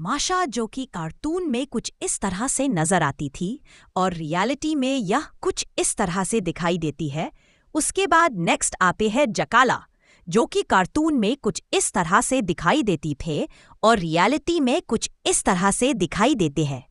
माशा जो कि कार्टून में कुछ इस तरह से नजर आती थी और रियलिटी में यह कुछ इस तरह से दिखाई देती है। उसके बाद नेक्स्ट आते हैं जकाला, जो कि कार्टून में कुछ इस तरह से दिखाई देती थे और रियलिटी में कुछ इस तरह से दिखाई देते हैं।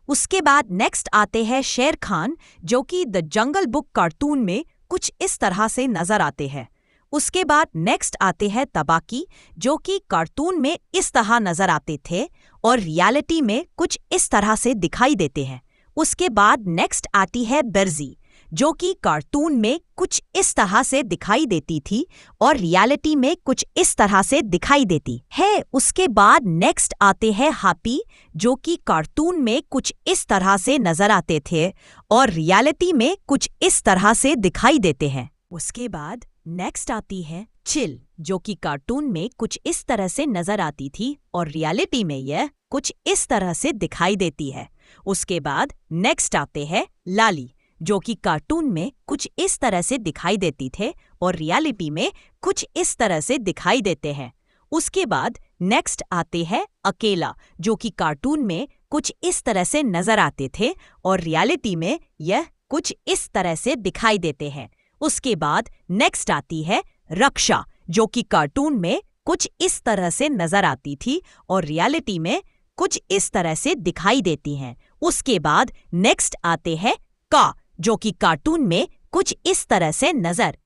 उसके बाद नेक्स्ट आते हैं शेर खान, जो कि द जंगल बुक कार्टून में कुछ इस तरह से नजर आते हैं। उसके बाद नेक्स्ट आते हैं तबाकी, जो कि कार्टून में इस तरह नजर आते थे और रियलिटी में कुछ इस तरह से दिखाई देते हैं। उसके बाद नेक्स्ट आती है बेरजी, जो कि कार्टून में कुछ इस तरह से दिखाई देती थी और रियलिटी में कुछ इस तरह से दिखाई देती है। उसके बाद नेक्स्ट आते हैं हापी, जो कि कार्टून में कुछ इस तरह से नजर आते थे और रियलिटी में कुछ इस तरह से दिखाई देते हैं। उसके बाद नेक्स्ट आती है चिल, जो कि कार्टून में कुछ इस तरह से नजर आती थी और रियलिटी में यह कुछ इस तरह से दिखाई देती है। उसके बाद नेक्स्ट आते हैं लाली, जो कि कार्टून में कुछ इस तरह से दिखाई देती थे और रियलिटी में कुछ इस तरह से दिखाई देते हैं। उसके बाद नेक्स्ट आते हैं अकेला, जो कि कार्टून में कुछ इस तरह से नजर आते थे और रियलिटी में यह कुछ इस तरह से दिखाई देते हैं। उसके बाद नेक्स्ट आती है रक्षा, जो कि कार्टून में कुछ इस तरह से नजर आती थी और रियलिटी में कुछ इस तरह से दिखाई देती हैं। उसके बाद नेक्स्ट आते हैं का, जो कि कार्टून में कुछ इस तरह से नजर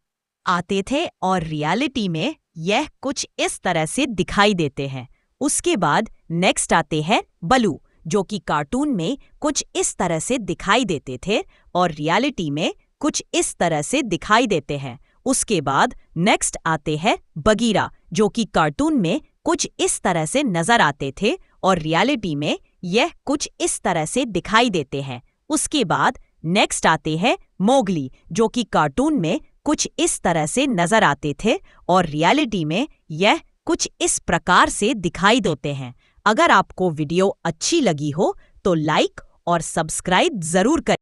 आते थे और रियलिटी में यह कुछ इस तरह से दिखाई देते हैं। उसके बाद नेक्स्ट आते हैं बलू, जो कि कार्टून में कुछ इस तरह से दिखाई देते थे और रियलिटी में कुछ इस तरह से दिखाई देते हैं। उसके बाद नेक्स्ट आते हैं बगीरा, जो कि कार्टून में कुछ इस तरह से नजर आते थे और रियलिटी में यह कुछ इस तरह से दिखाई देते हैं। उसके बाद नेक्स्ट आते हैं मोगली, जो कि कार्टून में कुछ इस तरह से नजर आते थे और रियलिटी में यह कुछ इस प्रकार से दिखाई देते हैं। अगर आपको वीडियो अच्छी लगी हो तो लाइक और सब्सक्राइब जरूर करें।